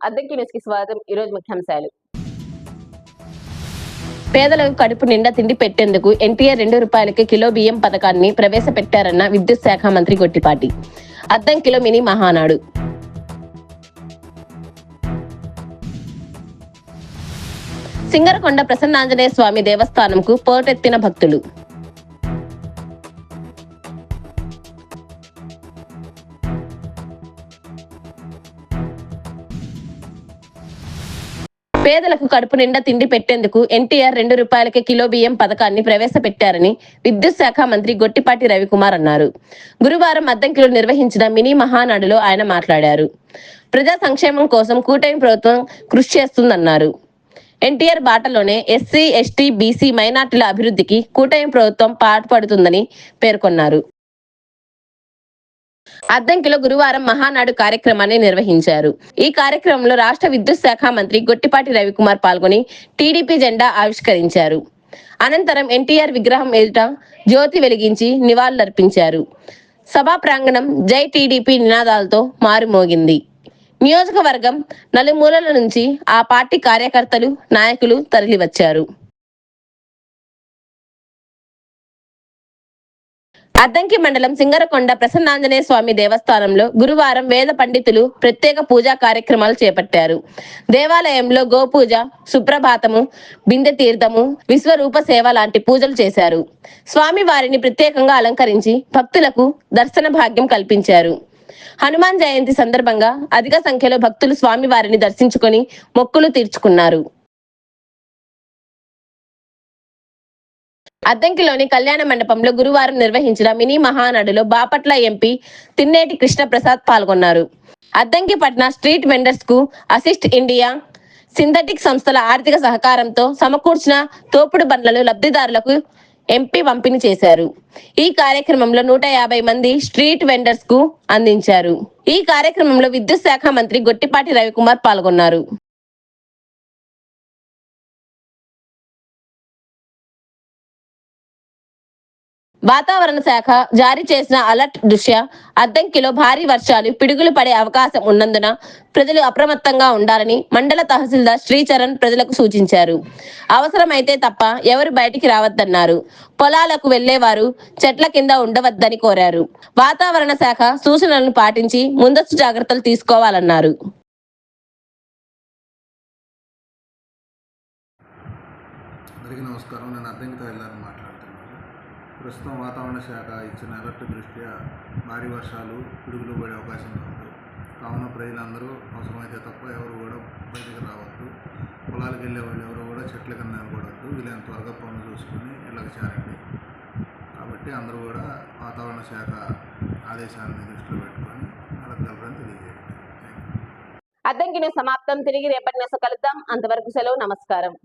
అద్దెకి న్యూస్ కి స్వాగతం. ఈరోజు ముఖ్యాంశాలు. పేదలకు కడుపు నిండా తిండి పెట్టేందుకు ఎన్టీఆర్ ₹2 కిలో బియ్యం పథకాన్ని ప్రవేశపెట్టారన్న విద్యుత్ శాఖ మంత్రి గొట్టిపాటి. అద్దంకిలో మినీ మహానాడు. సింగరకొండ ప్రసన్నాంజనేయ స్వామి దేవస్థానంకు పోటెత్తిన భక్తులు. పేదలకు కడుపు నిండా తిండి పెట్టేందుకు ఎన్టీఆర్ ₹2 కిలో బియ్యం పథకాన్ని ప్రవేశపెట్టారని విద్యుత్ శాఖ మంత్రి గొట్టిపాటి రవికుమార్ అన్నారు. గురువారం అద్దంకిలో నిర్వహించిన మినీ మహానాడులో ఆయన మాట్లాడారు. ప్రజా సంక్షేమం కోసం కూటమి ప్రభుత్వం కృషి చేస్తుందన్నారు. ఎన్టీఆర్ బాటలోనే ఎస్సీ, ఎస్టీ, బీసీ, మైనార్టీల అభివృద్ధికి కూటమి ప్రభుత్వం పాటుపడుతుందని పేర్కొన్నారు. అద్దంకిలో గురువారం మహానాడు కార్యక్రమాన్ని నిర్వహించారు. ఈ కార్యక్రమంలో రాష్ట్ర విద్యుత్ శాఖ మంత్రి గొట్టిపాటి రవికుమార్ పాల్గొని టీడీపీ జెండా ఆవిష్కరించారు. అనంతరం ఎన్టీఆర్ విగ్రహం ఎదుట జ్యోతి వెలిగించి నివాళులర్పించారు. సభా ప్రాంగణం జై టీడీపీ నినాదాలతో మారుమోగింది. నియోజకవర్గం నలుమూలల నుంచి ఆ పార్టీ కార్యకర్తలు, నాయకులు తరలివచ్చారు. అద్దంకి మండలం సింగరకొండ ప్రసన్నాంజనేయ స్వామి దేవస్థానంలో గురువారం వేద పండితులు ప్రత్యేక పూజా కార్యక్రమాలు చేపట్టారు. దేవాలయంలో గోపూజ, సుప్రభాతము, బిందె తీర్థము, విశ్వరూప సేవ లాంటి పూజలు చేశారు. స్వామి వారిని ప్రత్యేకంగా అలంకరించి భక్తులకు దర్శన భాగ్యం కల్పించారు. హనుమాన్ జయంతి సందర్భంగా అధిక సంఖ్యలో భక్తులు స్వామి వారిని దర్శించుకొని మొక్కులు తీర్చుకున్నారు. అద్దంకిలోని కళ్యాణ మండపంలో గురువారం నిర్వహించిన మినీ మహానాడులో బాపట్ల ఎంపీ తిన్నేటి కృష్ణప్రసాద్ పాల్గొన్నారు. అద్దంకి పట్న స్ట్రీట్ వెండర్స్ కు అసిస్ట్ ఇండియా, సింథటిక్ సంస్థల ఆర్థిక సహకారంతో సమకూర్చిన తోపుడు బండ్లను లబ్ధిదారులకు ఎంపీ పంపిణీ చేశారు. ఈ కార్యక్రమంలో 150 మంది స్ట్రీట్ వెండర్స్ కు అందించారు. ఈ కార్యక్రమంలో విద్యుత్ శాఖ మంత్రి గొట్టిపాటి రవికుమార్ పాల్గొన్నారు. వాతావరణ శాఖ జారీ చేసిన అలర్ట్ దృష్ట్యా అద్దంకిలో భారీ వర్షాలు, పిడుగులు పడే అవకాశం ఉన్నందున ప్రజలు అప్రమత్తంగా ఉండాలని మండల తహసీల్దార్ శ్రీచరణ్ ప్రజలకు సూచించారు. అవసరమైతే తప్ప ఎవరు బయటికి రావద్దన్నారు. పొలాలకు వెళ్లేవారు చెట్ల కింద ఉండవద్దని కోరారు. వాతావరణ శాఖ సూచనలను పాటించి ముందస్తు జాగ్రత్తలు తీసుకోవాలన్నారు. నమస్కారం. నేను అద్దంకి తహసీల్దార్ని మాట్లాడుతున్నాను. ప్రస్తుతం వాతావరణ శాఖ ఇచ్చిన అలర్ట్ దృష్ట్యా భారీ వర్షాలు, పిడుగులు పడే అవకాశం ఉంది. కావున ప్రజలందరూ అవసరమైతే తప్ప ఎవరు కూడా బయటకు రావద్దు. పొలాలకు వెళ్ళే వాళ్ళు ఎవరు కూడా చెట్ల కింద నిలబడద్దు. వీలైన త్వరగా పనులు చూసుకొని ఇళ్ళకి చేరండి. కాబట్టి అందరూ కూడా వాతావరణ శాఖ ఆదేశాలను దృష్టిలో పెట్టుకొని వెళ్ళగలరని తెలియజేయండి. అద్దంకి న్యూస్ సమాప్తం. తిరిగి రేపటి న్యూస్ కలుద్దాం. అంతవరకు సెలవు. నమస్కారం.